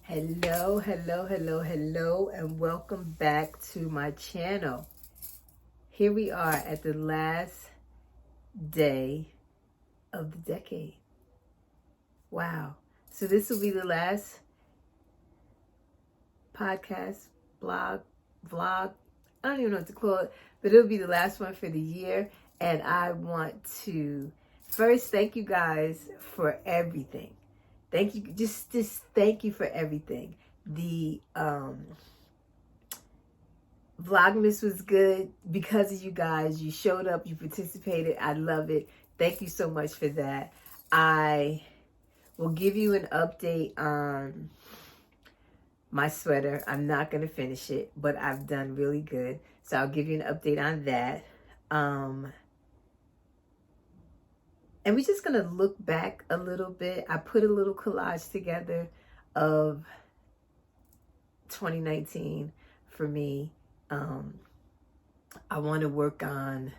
Hello, hello, hello, hello, and welcome back to my channel. Here we are at the last day of the decade. Wow. So this will be the last podcast, blog, vlog. I don't even know what to call it, but it'll be the last one for the year. And I want to first thank you guys for everything. Thank you. Just thank you for everything. The Vlogmas was good because of you guys. You showed up, you participated. I love it. Thank you so much for that. I will give you an update on my sweater. I'm not going to finish it, but I've done really good. So I'll give you an update on that. And we're just going to look back a little bit. I put a little collage together of 2019 for me. I want to work on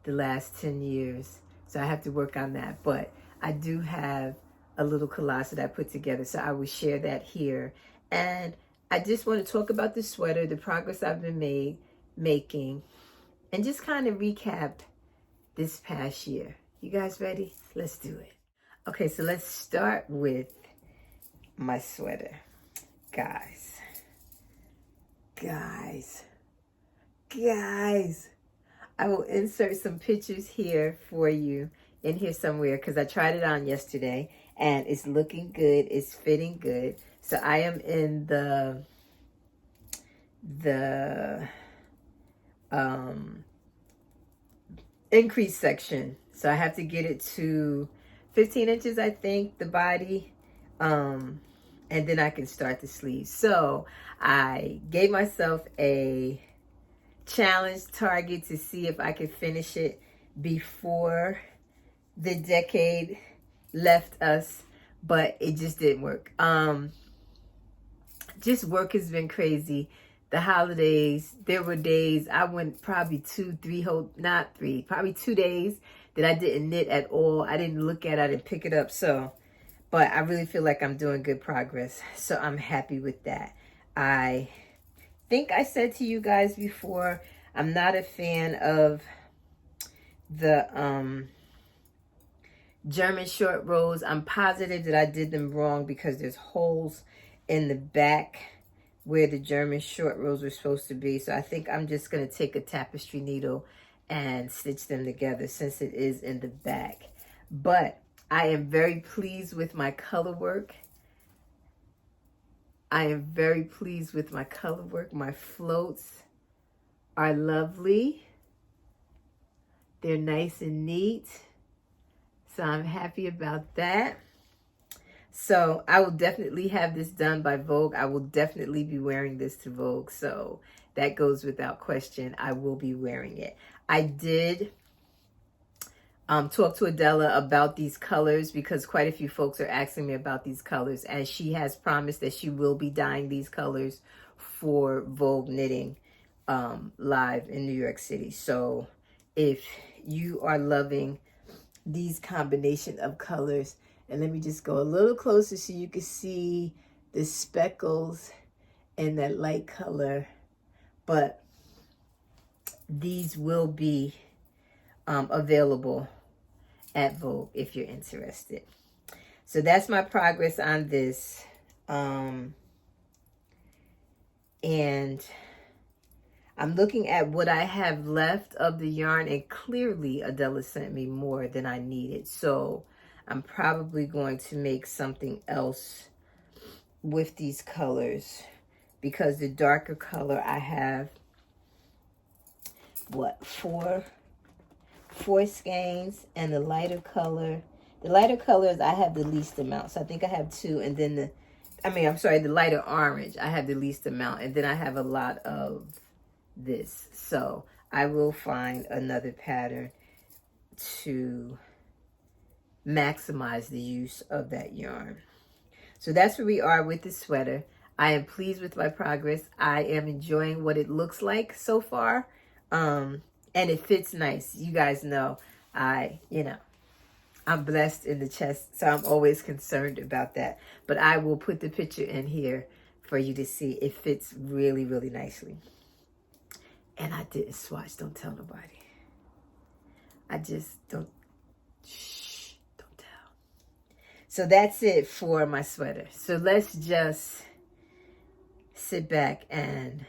the last 10 years. So I have to work on that. But I do have a little collage that I put together. So I will share that here. And I just want to talk about the sweater, the progress I've been making, and just kind of recap this past year. You guys ready? Let's do it. Okay, so let's start with my sweater. Guys, I will insert some pictures here for you in here somewhere because I tried it on yesterday and it's looking good. It's fitting good. So I am in the increase section. So I have to get it to 15 inches, I think, the body. And then I can start the sleeves. So I gave myself a challenge target to see if I could finish it before the decade left us, but it just didn't work. Just work has been crazy. The holidays, there were days I went probably 2 days that I didn't knit at all. I didn't look at it, I didn't pick it up. So, but I really feel like I'm doing good progress. So I'm happy with that. I think I said to you guys before, I'm not a fan of the German short rows. I'm positive that I did them wrong because there's holes in the back where the German short rows were supposed to be. So I think I'm just going to take a tapestry needle and stitch them together since it is in the back. But I am very pleased with my color work. My floats are lovely. They're nice and neat. So I'm happy about that. So I will definitely have this done by Vogue. I will definitely be wearing this to Vogue. So that goes without question. I will be wearing it. I did talk to Adela about these colors because quite a few folks are asking me about these colors, and she has promised that she will be dyeing these colors for Vogue Knitting live in New York City. So if you are loving these combination of colors, and let me just go a little closer so you can see the speckles and that light color, but these will be available at Vogue if you're interested. So that's my progress on this. And I'm looking at what I have left of the yarn, and clearly Adela sent me more than I needed. So I'm probably going to make something else with these colors because the darker color I have, what, four skeins, and the lighter colors I have the least amount. So I think I have 2, and then the lighter orange I have the least amount, and then I have a lot of this. So I will find another pattern to maximize the use of that yarn. So that's where we are with the sweater. I am pleased with my progress. I am enjoying what it looks like so far. And it fits nice. You guys know, I'm blessed in the chest, so I'm always concerned about that. But I will put the picture in here for you to see. It fits really, really nicely. And I didn't swatch. Don't tell nobody. I just don't. Shh. Don't tell. So that's it for my sweater. So let's just sit back and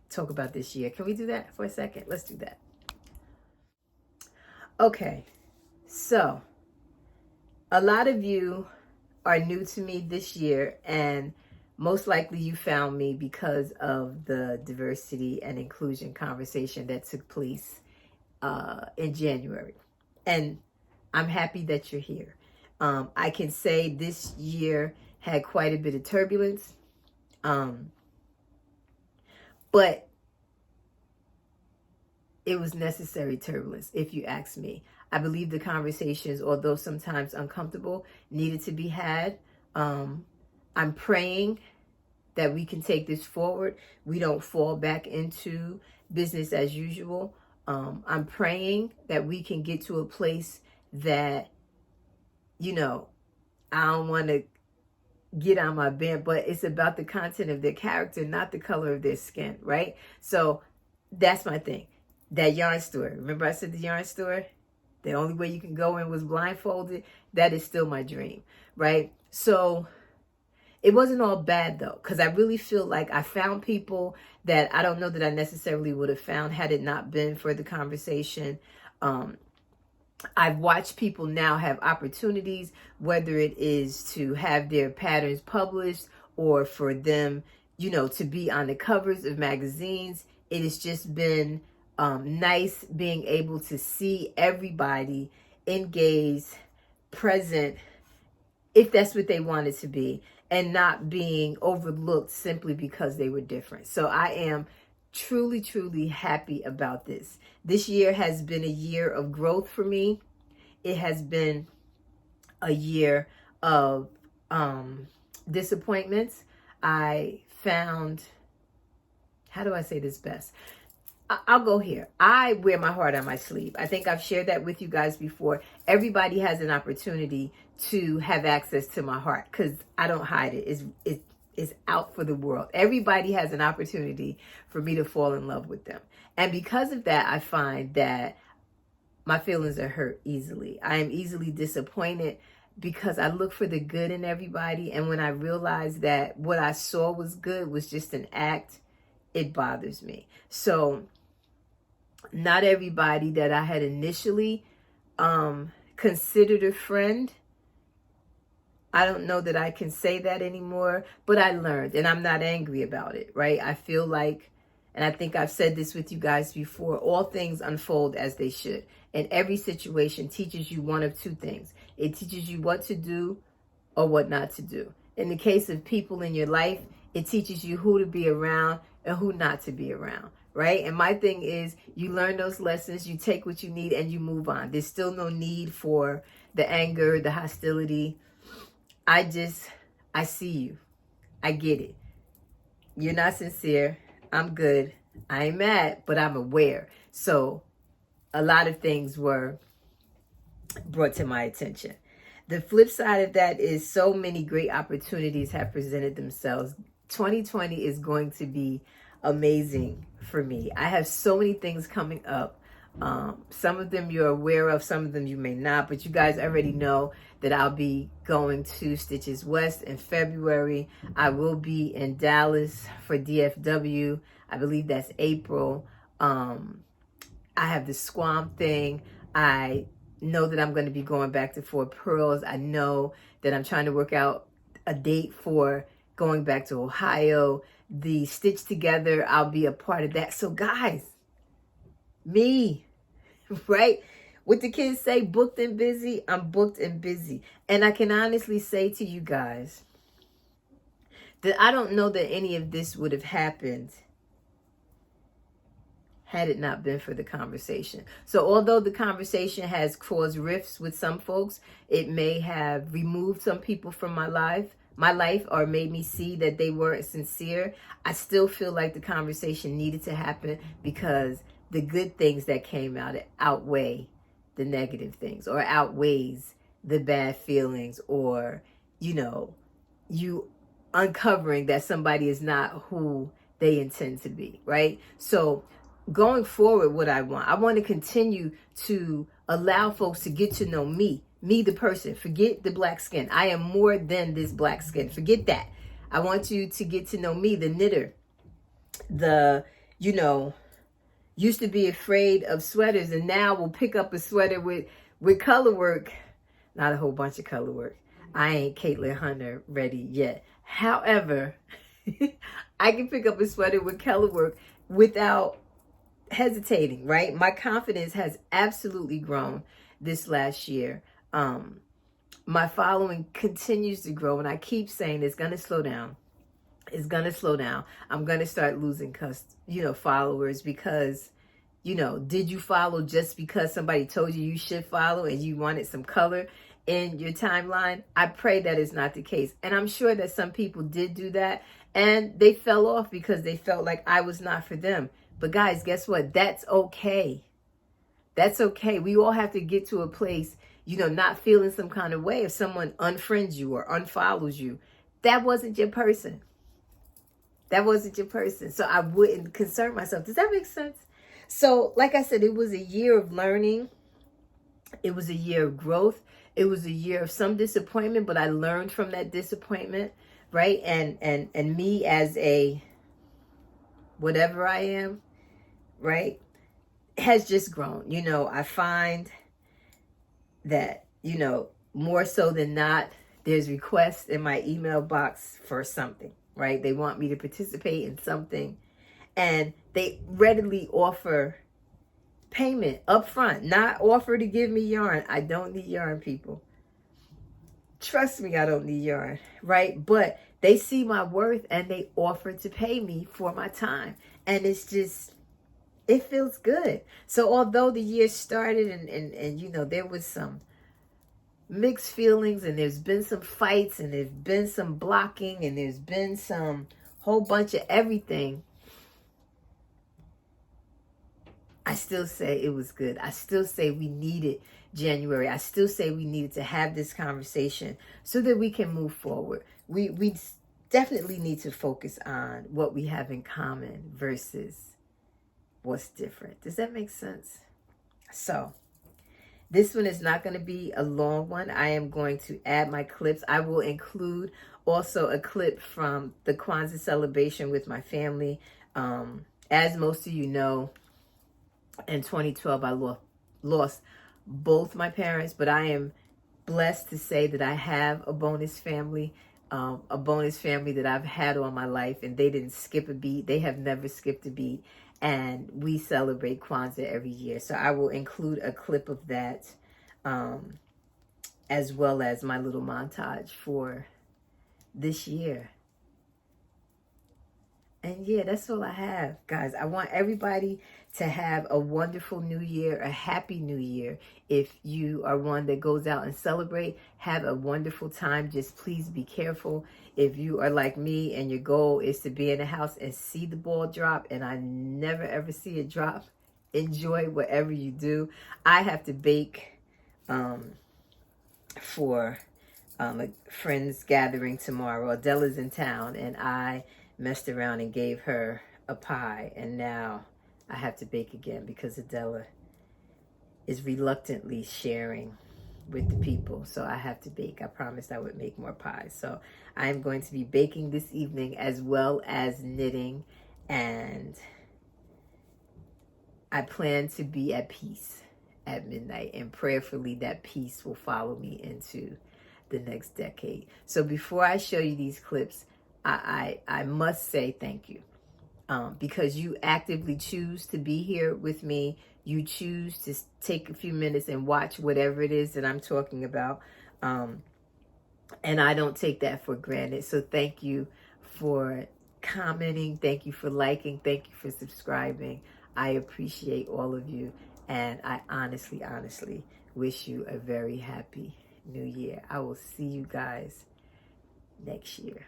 talk about this year. Can we do that for a second? Let's do that. Okay. So a lot of you are new to me this year, and most likely you found me because of the diversity and inclusion conversation that took place in January. And I'm happy that you're here. I can say this year had quite a bit of turbulence, but it was necessary turbulence, if you ask me. I believe the conversations, although sometimes uncomfortable, needed to be had. I'm praying that we can take this forward. We don't fall back into business as usual. I'm praying that we can get to a place that, you know, I don't want to get on my band, but it's about the content of their character, not the color of their skin, right? So that's my thing. That yarn store. Remember I said the yarn store? The only way you can go in was blindfolded. That is still my dream, right? So it wasn't all bad though, because I really feel like I found people that I don't know that I necessarily would have found had it not been for the conversation. I've watched people now have opportunities, whether it is to have their patterns published or for them, you know, to be on the covers of magazines. It has just been nice being able to see everybody engaged, present, if that's what they wanted to be, and not being overlooked simply because they were different. So I am truly, truly happy about this. This year has been a year of growth for me. It has been a year of disappointments. I found, how do I say this best? I'll go here. I wear my heart on my sleeve. I think I've shared that with you guys before. Everybody has an opportunity to have access to my heart because I don't hide it. It's out for the world. Everybody has an opportunity for me to fall in love with them. And because of that, I find that my feelings are hurt easily. I am easily disappointed because I look for the good in everybody. And when I realize that what I saw was good was just an act, it bothers me. So not everybody that I had initially considered a friend, I don't know that I can say that anymore, but I learned, and I'm not angry about it, right? I feel like, and I think I've said this with you guys before, all things unfold as they should. And every situation teaches you one of two things. It teaches you what to do or what not to do. In the case of people in your life, it teaches you who to be around and who not to be around, right? And my thing is, you learn those lessons, you take what you need, and you move on. There's still no need for the anger, the hostility. I see you. I get it. You're not sincere. I'm good. I ain't mad, but I'm aware. So a lot of things were brought to my attention. The flip side of that is so many great opportunities have presented themselves. 2020 is going to be amazing for me. I have so many things coming up. Some of them you're aware of, some of them you may not, but you guys already know that I'll be going to Stitches West in February. I will be in Dallas for DFW. I believe that's April. I have the Swamp thing. I know that I'm going to be going back to Fort Pearls. I know that I'm trying to work out a date for going back to Ohio. The Stitch Together, I'll be a part of that. So guys, me, right? What the kids say, booked and busy, I'm booked and busy. And I can honestly say to you guys that I don't know that any of this would have happened had it not been for the conversation. So although the conversation has caused rifts with some folks, it may have removed some people from my life, or made me see that they weren't sincere. I still feel like the conversation needed to happen because the good things that came out outweigh the negative things, or outweighs the bad feelings, or, you know, you uncovering that somebody is not who they intend to be, right? So going forward, what I want to continue to allow folks to get to know me, the person. Forget the black skin. I am more than this black skin. Forget that. I want you to get to know me, the knitter, the, you know, used to be afraid of sweaters and now will pick up a sweater with color work. Not a whole bunch of color work. I ain't Caitlin Hunter ready yet. However, I can pick up a sweater with color work without hesitating, right? My confidence has absolutely grown this last year. My following continues to grow, and I keep saying it's going to slow down. It's going to slow down. I'm going to start losing, followers because, did you follow just because somebody told you should follow and you wanted some color in your timeline? I pray that is not the case. And I'm sure that some people did do that and they fell off because they felt like I was not for them. But guys, guess what? That's okay. That's okay. We all have to get to a place, not feeling some kind of way if someone unfriends you or unfollows you. That wasn't your person. That wasn't your person. So I wouldn't concern myself. Does that make sense? So, like I said, it was a year of learning. It was a year of growth. It was a year of some disappointment, but I learned from that disappointment, right? And me as a whatever I am, right, has just grown. I find that, more so than not, there's requests in my email box for something, right? They want me to participate in something, and they readily offer payment up front, not offer to give me yarn. I don't need yarn, people. Trust me, I don't need yarn, right? But they see my worth and they offer to pay me for my time. And it's just, it feels good. So although the year started and there was some mixed feelings and there's been some fights and there's been some blocking and there's been some whole bunch of everything, I still say it was good. I still say we needed January. I still say we needed to have this conversation so that we can move forward. We definitely need to focus on what we have in common versus what's different. Does that make sense? So this one is not going to be a long one. I am going to add my clips. I will include also a clip from the Kwanzaa celebration with my family. As most of you know, in 2012, I lost both my parents, but I am blessed to say that I have a bonus family that I've had all my life, and they didn't skip a beat. They have never skipped a beat, and we celebrate Kwanzaa every year. So I will include a clip of that, as well as my little montage for this year. And yeah, that's all I have, guys. I want everybody to have a wonderful new year, a happy new year. If you are one that goes out and celebrate, have a wonderful time. Just please be careful. If you are like me and your goal is to be in the house and see the ball drop, and I never ever see it drop, enjoy whatever you do. I have to bake for a friend's gathering tomorrow. Adela's in town, and I messed around and gave her a pie, and now I have to bake again because Adela is reluctantly sharing with the people, so I have to bake. I promised I would make more pies, so I'm going to be baking this evening as well as knitting, and I plan to be at peace at midnight, and prayerfully that peace will follow me into the next decade. So before I show you these clips, I must say thank you, because you actively choose to be here with me. You choose to take a few minutes and watch whatever it is that I'm talking about, and I don't take that for granted. So thank you for commenting. Thank you for liking. Thank you for subscribing. I appreciate all of you, and I honestly wish you a very happy new year. I will see you guys next year.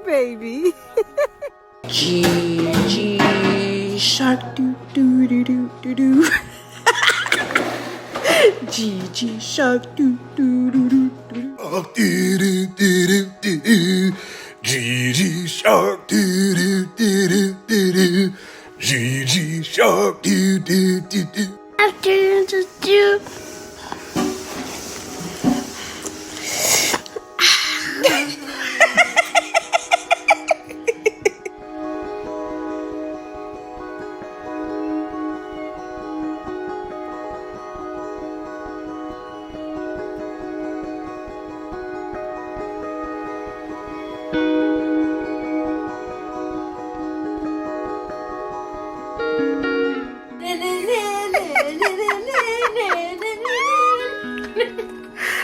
baby. GG shark do do do do do do. GG shark do do do do do. Do do do do do do. GG shark do do do do do do. GG shark do do do do. After the do.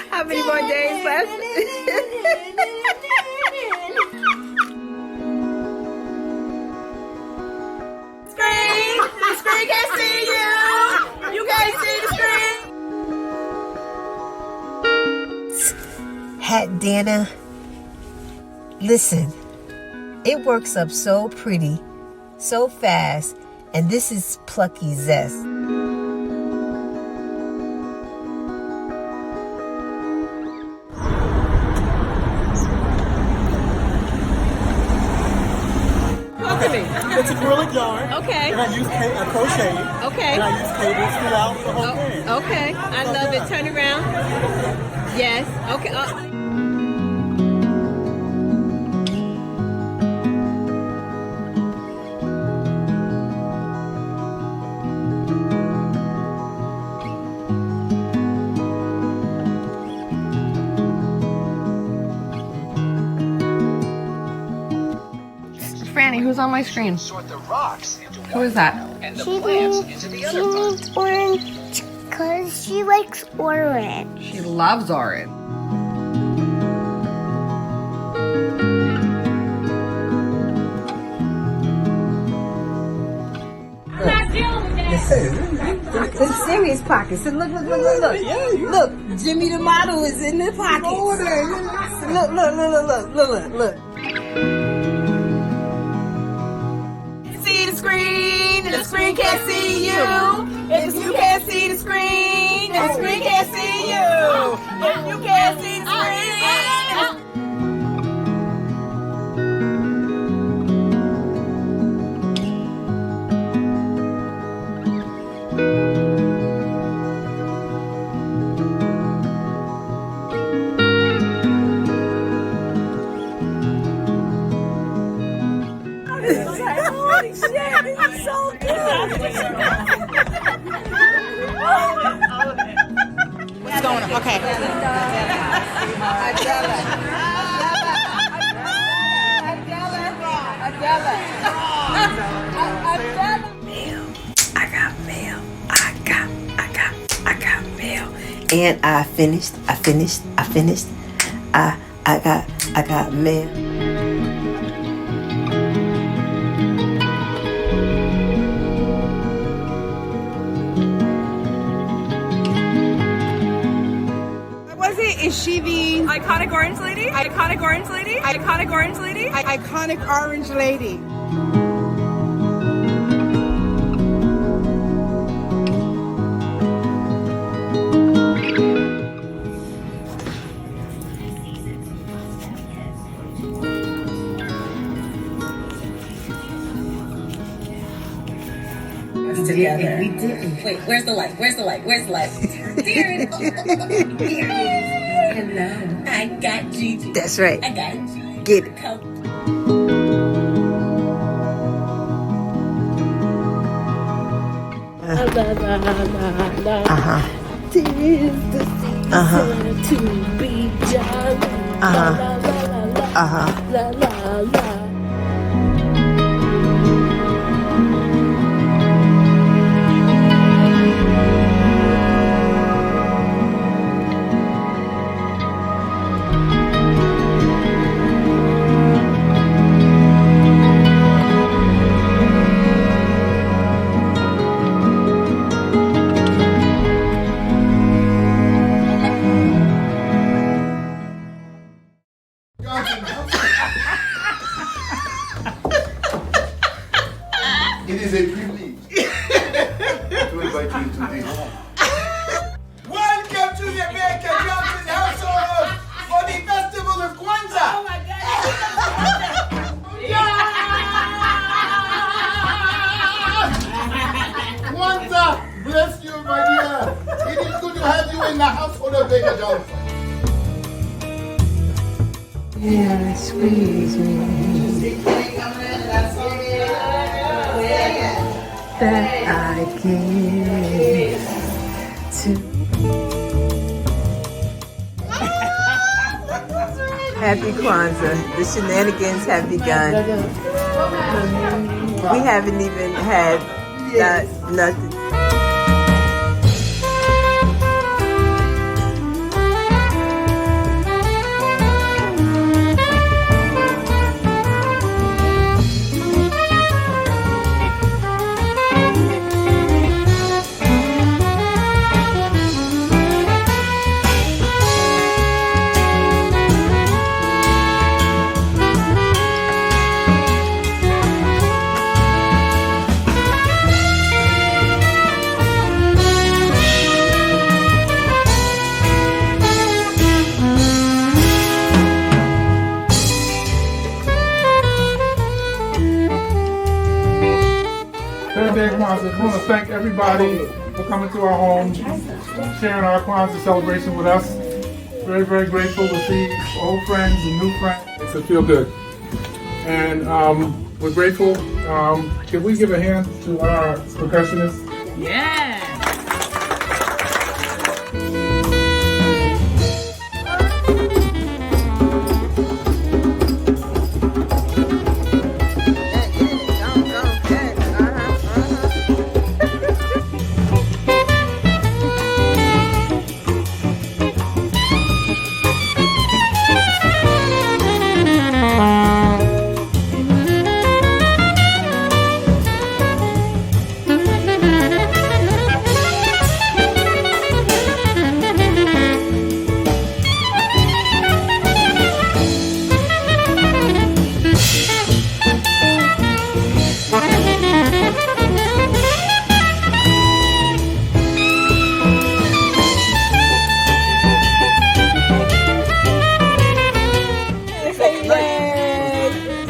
How many more days left? Screen! The screen can't see you! You can't see the screen! Hat Dana, listen, it works up so pretty, so fast, and this is Plucky Zest. It's acrylic yarn. Okay. And I use crochet. Okay. And I use cables throughout the whole thing. Okay. I love it. Turn around. Yes. Okay. Franny, who's on my screen? Who is that? She needs orange because she likes orange. She loves orange. The serious pockets. So look. Look, Jimmy the model is in the pockets. Look. See the screen, and the screen can't see you. If you can't see the screen, then the screen can't see you. If you can't see the screen. Holy shit, this is so good. What's going on? Okay. I got mail. And I finished. I got mail. Is she the iconic orange lady? Iconic orange lady? Iconic orange lady? Iconic orange lady. Together. We didn't. Wait, where's the light? Where's the light? Where's the light? There it is. Here it is. Hello. I got Gigi. That's right. I got Gigi. Get it. Come. Tis the season to be jolly. La la la la. is a privilege to invite you to this. Welcome to the Baker Johnson household for the festival of Kwanzaa. Oh my God! Kwanzaa, bless you, my dear. It is good to have you in the household of Baker Johnson. Yeah, squeeze me. That I give to. Happy Kwanzaa. The shenanigans have begun. We haven't even had nothing. Thursday Kwanzaa. I want to thank everybody for coming to our home, sharing our Kwanzaa celebration with us. Very, very grateful to see old friends and new friends. It's feel good. And we're grateful. Can we give a hand to our percussionists? Yeah.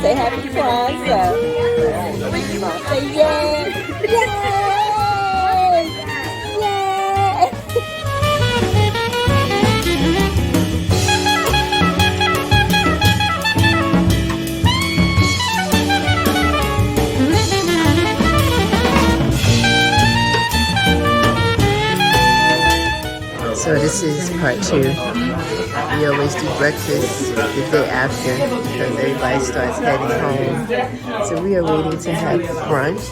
Say happy Kwanzaa. Say yay! Yay! Yay! So this is part 2. We always do breakfast the day after because everybody starts heading home. So we are waiting to have brunch.